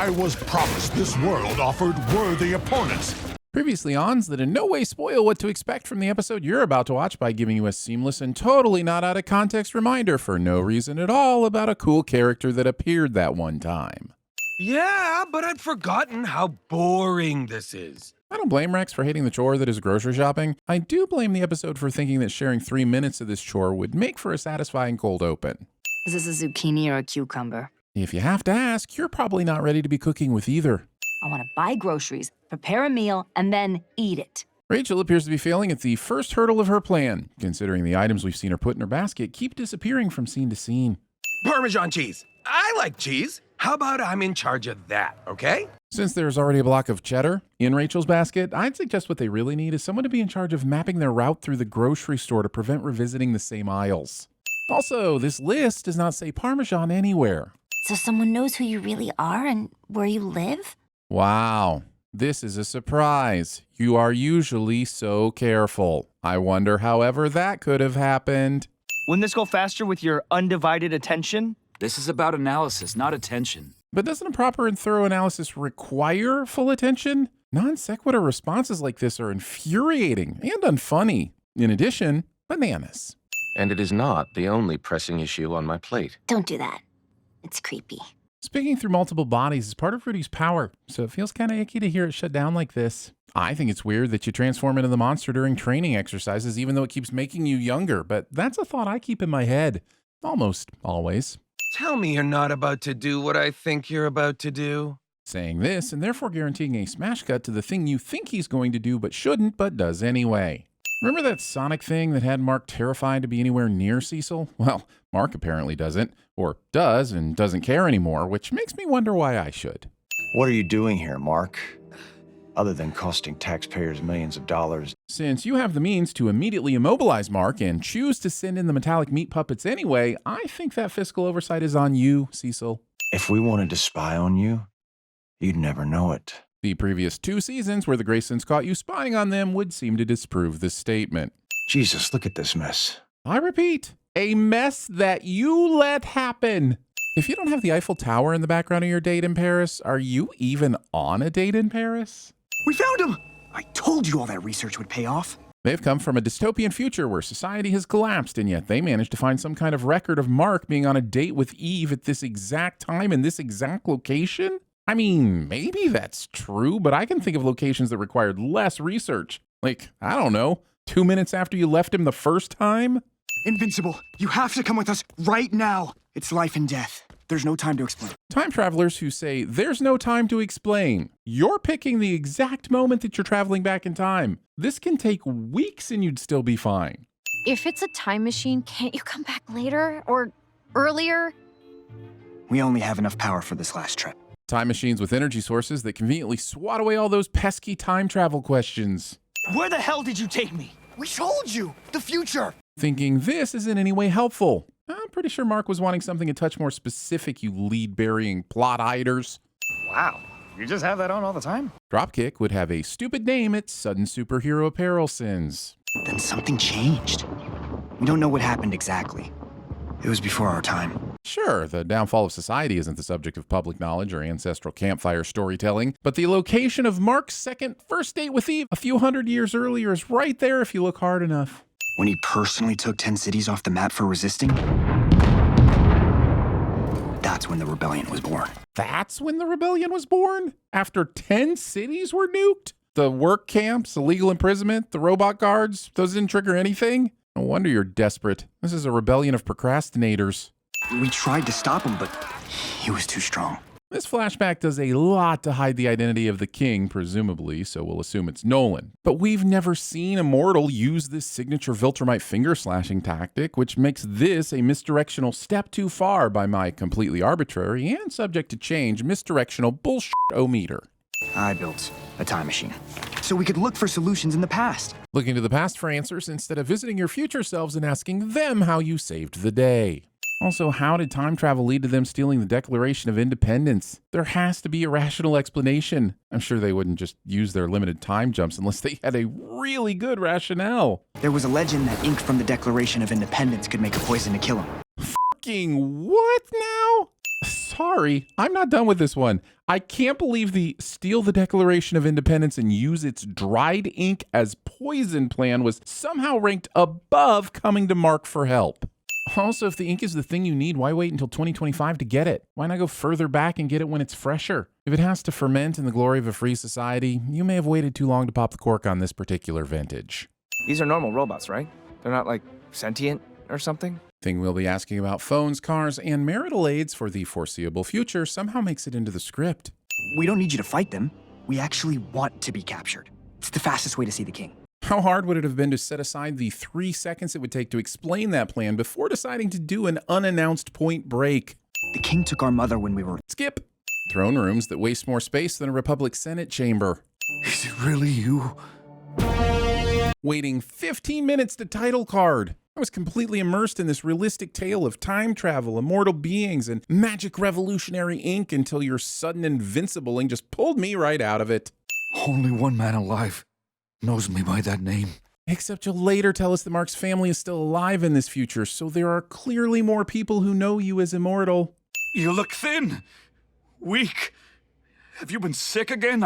I was promised this world offered worthy opponents. Previously ons that in no way spoil what to expect from the episode you're about to watch by giving you a seamless and totally not out of context reminder for no reason at all about a cool character that appeared that one time. Yeah, but I'd forgotten how boring this is. I don't blame Rex for hating the chore that is grocery shopping. I do blame the episode for thinking that sharing 3 minutes of this chore would make for a satisfying cold open. Is this a zucchini or a cucumber? If you have to ask, you're probably not ready to be cooking with either. I want to buy groceries, prepare a meal, and then eat it. Rachel appears to be failing at the first hurdle of her plan, considering the items we've seen her put in her basket keep disappearing from scene to scene. Parmesan cheese. I like cheese. How about I'm in charge of that, okay? Since there's already a block of cheddar in Rachel's basket, I'd suggest what they really need is someone to be in charge of mapping their route through the grocery store to prevent revisiting the same aisles. Also, this list does not say Parmesan anywhere. So someone knows who you really are and where you live? Wow, this is a surprise. You are usually so careful. I wonder however that could have happened. Wouldn't this go faster with your undivided attention? This is about analysis, not attention. But doesn't a proper and thorough analysis require full attention? Non sequitur responses like this are infuriating and unfunny. In addition, bananas. And it is not the only pressing issue on my plate. Don't do that. It's creepy. Speaking through multiple bodies is part of Rudy's power, so it feels kind of icky to hear it shut down like this. I think it's weird that you transform into the monster during training exercises, even though it keeps making you younger, but that's a thought I keep in my head. Almost always. Tell me you're not about to do what I think you're about to do. Saying this, and therefore guaranteeing a smash cut to the thing you think he's going to do but shouldn't, but does anyway. Remember that Sonic thing that had Mark terrified to be anywhere near Cecil? Well, Mark apparently doesn't, or does and doesn't care anymore, which makes me wonder why I should. What are you doing here, Mark? Other than costing taxpayers millions of dollars. Since you have the means to immediately immobilize Mark and choose to send in the metallic meat puppets anyway, I think that fiscal oversight is on you, Cecil. If we wanted to spy on you, you'd never know it. The previous 2 seasons where the Graysons caught you spying on them would seem to disprove this statement. Jesus, look at this mess. I repeat, a mess that you let happen. If you don't have the Eiffel Tower in the background of your date in Paris, are you even on a date in Paris? We found him! I told you all that research would pay off. They've come from a dystopian future where society has collapsed, and yet they managed to find some kind of record of Mark being on a date with Eve at this exact time in this exact location? I mean, maybe that's true, but I can think of locations that required less research. Like, I don't know, 2 minutes after you left him the first time? Invincible, you have to come with us right now. It's life and death. There's no time to explain. Time travelers who say, there's no time to explain. You're picking the exact moment that you're traveling back in time. This can take weeks and you'd still be fine. If it's a time machine, can't you come back later or earlier? We only have enough power for this last trip. Time machines with energy sources that conveniently swat away all those pesky time travel questions. Where the hell did you take me? We told you! The future! Thinking this isn't in any way helpful. I'm pretty sure Mark was wanting something a touch more specific, you lead-burying plot-iders. Wow, you just have that on all the time? Dropkick would have a stupid name at Sudden Superhero Apparel Sins. Then something changed. We don't know what happened exactly. It was before our time. Sure, the downfall of society isn't the subject of public knowledge or ancestral campfire storytelling, but the location of Mark's second first date with Eve a few hundred years earlier is right there if you look hard enough. When he personally took 10 cities off the map for resisting, that's when the rebellion was born. That's when the rebellion was born? After 10 cities were nuked? The work camps, illegal imprisonment, the robot guards, those didn't trigger anything? No wonder you're desperate. This is a rebellion of procrastinators. We tried to stop him, but he was too strong. This flashback does a lot to hide the identity of the king, presumably, so we'll assume it's Nolan. But we've never seen Immortal use this signature Viltrumite finger-slashing tactic, which makes this a misdirectional step too far by my completely arbitrary and subject to change misdirectional bullshit-o-meter. I built a time machine, so we could look for solutions in the past. Looking to the past for answers instead of visiting your future selves and asking them how you saved the day. Also, how did time travel lead to them stealing the Declaration of Independence? There has to be a rational explanation. I'm sure they wouldn't just use their limited time jumps unless they had a really good rationale. There was a legend that ink from the Declaration of Independence could make a poison to kill him. Fucking what now? Sorry, I'm not done with this one. I can't believe the steal the Declaration of Independence and use its dried ink as poison plan was somehow ranked above coming to Mark for help. Also, if the ink is the thing you need, why wait until 2025 to get it? Why not go further back and get it when it's fresher? If it has to ferment in the glory of a free society, you may have waited too long to pop the cork on this particular vintage. These are normal robots, right? They're not, like, sentient or something? Thing we'll be asking about phones, cars, and marital aids for the foreseeable future somehow makes it into the script. We don't need you to fight them. We actually want to be captured. It's the fastest way to see the king. How hard would it have been to set aside the 3 seconds it would take to explain that plan before deciding to do an unannounced point break? The king took our mother when we were... Skip. Throne rooms that waste more space than a Republic Senate chamber. Is it really you? Waiting 15 minutes to title card. I was completely immersed in this realistic tale of time travel, immortal beings, and magic revolutionary ink until your sudden invincibling just pulled me right out of it. Only one man alive knows me by that name. Except you'll later tell us that Mark's family is still alive in this future, so there are clearly more people who know you as immortal. You look thin. Weak. Have you been sick again?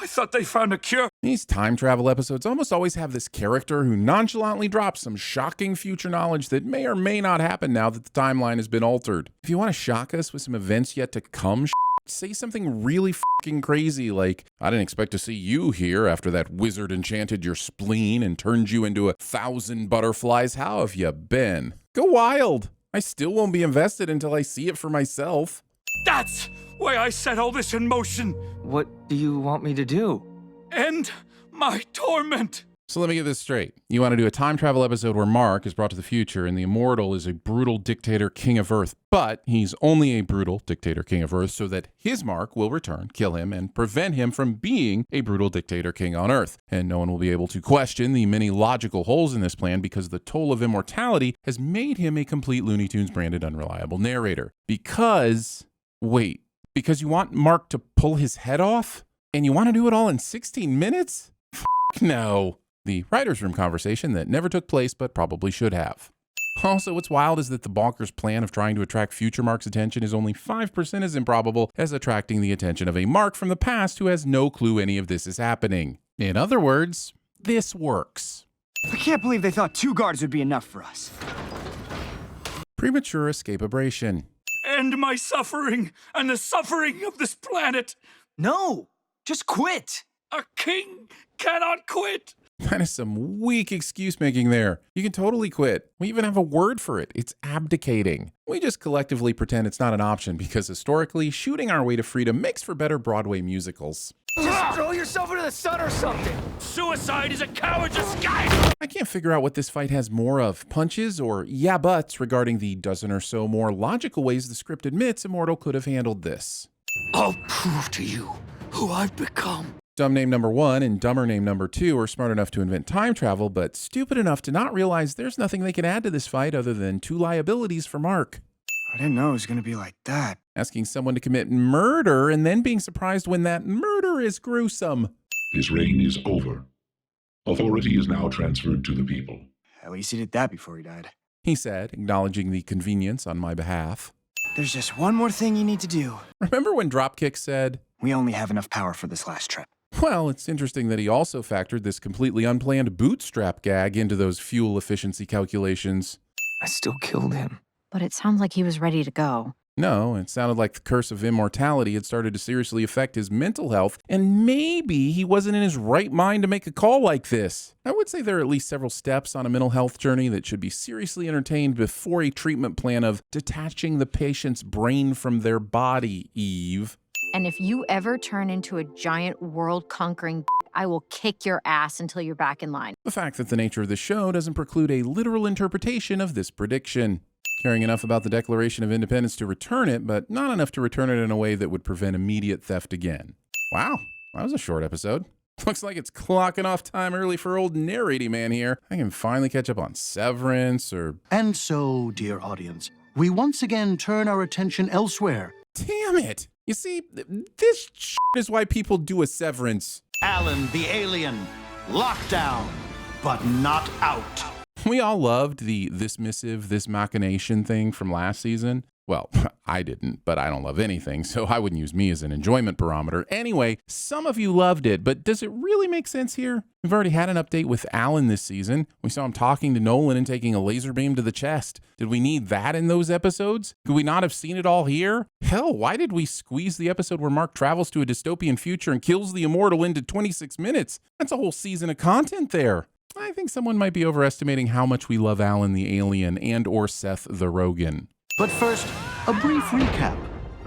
I thought they found a cure. These time travel episodes almost always have this character who nonchalantly drops some shocking future knowledge that may or may not happen now that the timeline has been altered. If you want to shock us with some events yet to come, say something really fucking crazy like, I didn't expect to see you here after that wizard enchanted your spleen and turned you into 1,000 butterflies. How have you been? Go wild. I still won't be invested until I see it for myself. That's why I set all this in motion. What do you want me to do? End my torment. So let me get this straight. You want to do a time travel episode where Mark is brought to the future and the immortal is a brutal dictator king of Earth, but he's only a brutal dictator king of Earth so that his Mark will return, kill him, and prevent him from being a brutal dictator king on Earth. And no one will be able to question the many logical holes in this plan because the toll of immortality has made him a complete Looney Tunes branded unreliable narrator. Because you want Mark to pull his head off? And you want to do it all in 16 minutes? No. The writer's room conversation that never took place but probably should have. Also, what's wild is that the bonkers plan of trying to attract future Mark's attention is only 5% as improbable as attracting the attention of a Mark from the past who has no clue any of this is happening. In other words, this works. I can't believe they thought 2 guards would be enough for us. Premature escapabration. End my suffering and the suffering of this planet. No! Just quit! A king cannot quit. That is some weak excuse making there. You can totally quit. We even have a word for it. It's abdicating. We just collectively pretend it's not an option because historically, shooting our way to freedom makes for better Broadway musicals. Just throw yourself into the sun or something! Suicide is a coward's escape. I can't figure out what this fight has more of, punches or yeah buts regarding the dozen or so more logical ways the script admits Immortal could have handled this. I'll prove to you who I've become. Dumb name number 1 and dumber name number 2 are smart enough to invent time travel, but stupid enough to not realize there's nothing they can add to this fight other than 2 liabilities for Mark. I didn't know it was gonna be like that. Asking someone to commit murder and then being surprised when that murder is gruesome. His reign is over. Authority is now transferred to the people. At least he did that before he died. He said, acknowledging the convenience on my behalf. There's just one more thing you need to do. Remember when Dropkick said, We only have enough power for this last trip. Well, it's interesting that he also factored this completely unplanned bootstrap gag into those fuel efficiency calculations. I still killed him. But it sounds like he was ready to go. No, it sounded like the curse of immortality had started to seriously affect his mental health, and maybe he wasn't in his right mind to make a call like this. I would say there are at least several steps on a mental health journey that should be seriously entertained before a treatment plan of detaching the patient's brain from their body, Eve. And if you ever turn into a giant world-conquering I will kick your ass until you're back in line. The fact that the nature of the show doesn't preclude a literal interpretation of this prediction. Caring enough about the Declaration of Independence to return it, but not enough to return it in a way that would prevent immediate theft again. Wow, that was a short episode. Looks like it's clocking off time early for old narrating man here. I can finally catch up on Severance or... And so, dear audience, we once again turn our attention elsewhere. Damn it! You see, this is why people do a Severance. Alan the alien, locked down, but not out. We all loved the this missive, this machination thing from last season. Well, I didn't, but I don't love anything, so I wouldn't use me as an enjoyment barometer. Anyway, some of you loved it, but does it really make sense here? We've already had an update with Alan this season. We saw him talking to Nolan and taking a laser beam to the chest. Did we need that in those episodes? Could we not have seen it all here? Hell, why did we squeeze the episode where Mark travels to a dystopian future and kills the immortal into 26 minutes? That's a whole season of content there. I think someone might be overestimating how much we love Alan the alien and or Seth the Rogan. But first, a brief recap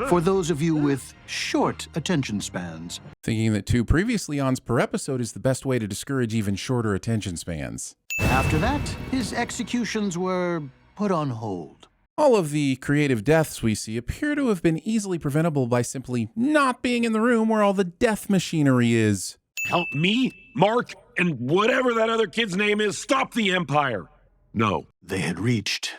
for those of you with short attention spans. Thinking that 2 previous Leons per episode is the best way to discourage even shorter attention spans. After that, his executions were put on hold. All of the creative deaths we see appear to have been easily preventable by simply not being in the room where all the death machinery is. Help me, Mark, and whatever that other kid's name is, stop the Empire. No. They had reached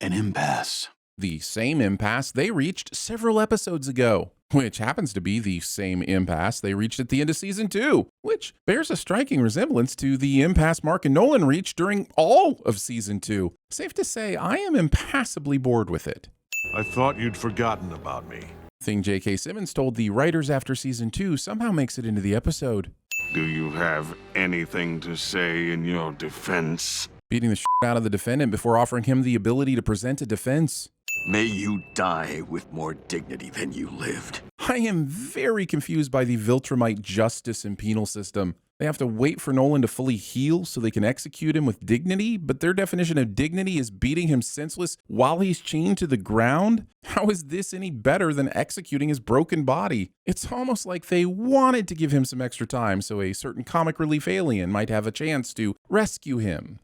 an impasse. The same impasse they reached several episodes ago, which happens to be the same impasse they reached at the end of season 2, which bears a striking resemblance to the impasse Mark and Nolan reached during all of season 2. Safe to say, I am impassably bored with it. I thought you'd forgotten about me. Thing J.K. Simmons told the writers after season 2 somehow makes it into the episode. Do you have anything to say in your defense? Beating the shit out of the defendant before offering him the ability to present a defense. May you die with more dignity than you lived. I am very confused by the Viltrumite justice and penal system. They have to wait for Nolan to fully heal so they can execute him with dignity, but their definition of dignity is beating him senseless while he's chained to the ground? How is this any better than executing his broken body? It's almost like they wanted to give him some extra time so a certain comic relief alien might have a chance to rescue him.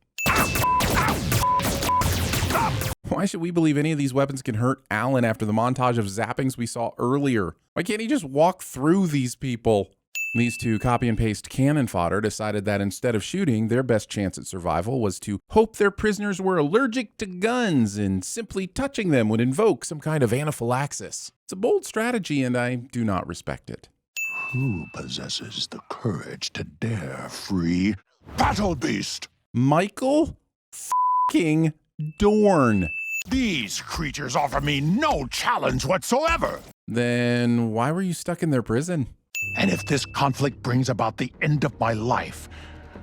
Why should we believe any of these weapons can hurt Alan after the montage of zappings we saw earlier? Why can't he just walk through these people? These 2 copy and paste cannon fodder decided that instead of shooting, their best chance at survival was to hope their prisoners were allergic to guns and simply touching them would invoke some kind of anaphylaxis. It's a bold strategy and I do not respect it. Who possesses the courage to dare free Battle Beast? Michael f***ing Dorn. These creatures offer me no challenge whatsoever. Then why were you stuck in their prison? And if this conflict brings about the end of my life,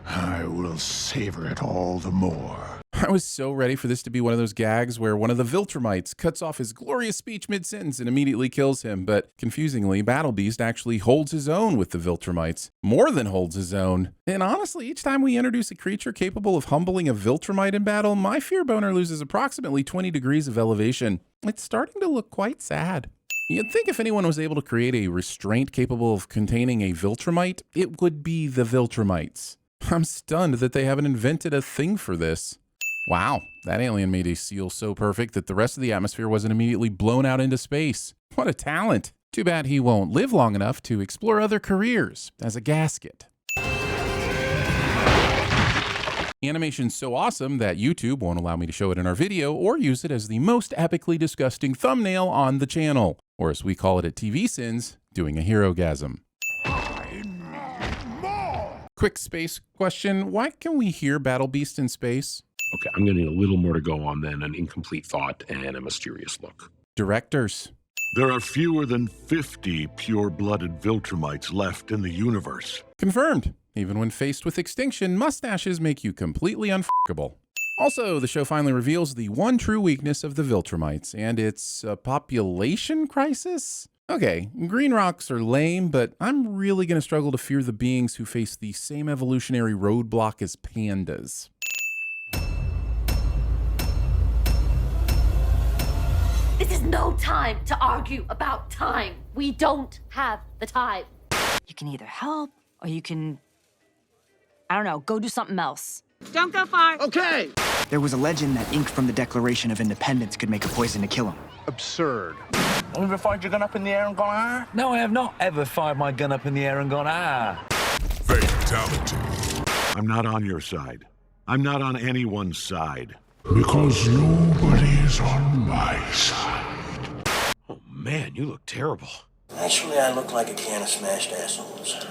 I will savor it all the more. I was so ready for this to be one of those gags where one of the Viltrumites cuts off his glorious speech mid-sentence and immediately kills him, but confusingly, Battle Beast actually holds his own with the Viltrumites. More than holds his own. And honestly, each time we introduce a creature capable of humbling a Viltrumite in battle, my fear boner loses approximately 20 degrees of elevation. It's starting to look quite sad. You'd think if anyone was able to create a restraint capable of containing a Viltrumite, it would be the Viltrumites. I'm stunned that they haven't invented a thing for this. Wow, that alien made a seal so perfect that the rest of the atmosphere wasn't immediately blown out into space. What a talent. Too bad he won't live long enough to explore other careers as a gasket. Animation's so awesome that YouTube won't allow me to show it in our video or use it as the most epically disgusting thumbnail on the channel, or as we call it at TVSins, doing a hero-gasm. Quick space question, why can we hear Battle Beast in space? Okay, I'm going to need a little more to go on than an incomplete thought and a mysterious look. Directors. There are fewer than 50 pure-blooded Viltrumites left in the universe. Confirmed. Even when faced with extinction, mustaches make you completely unfuckable. Also, the show finally reveals the one true weakness of the Viltrumites, and it's a population crisis? Okay, green rocks are lame, but I'm really going to struggle to fear the beings who face the same evolutionary roadblock as pandas. This is no time to argue about time. We don't have the time. You can either help or you can, I don't know, go do something else. Don't go far. Okay. There was a legend that ink from the Declaration of Independence could make a poison to kill him. Absurd. Ever fired your gun up in the air and gone, ah? No, I have not ever fired my gun up in the air and gone, ah. Fatality. I'm not on your side. I'm not on anyone's side. Because nobody is on my side. Oh man, you look terrible. Actually, I look like a can of smashed assholes.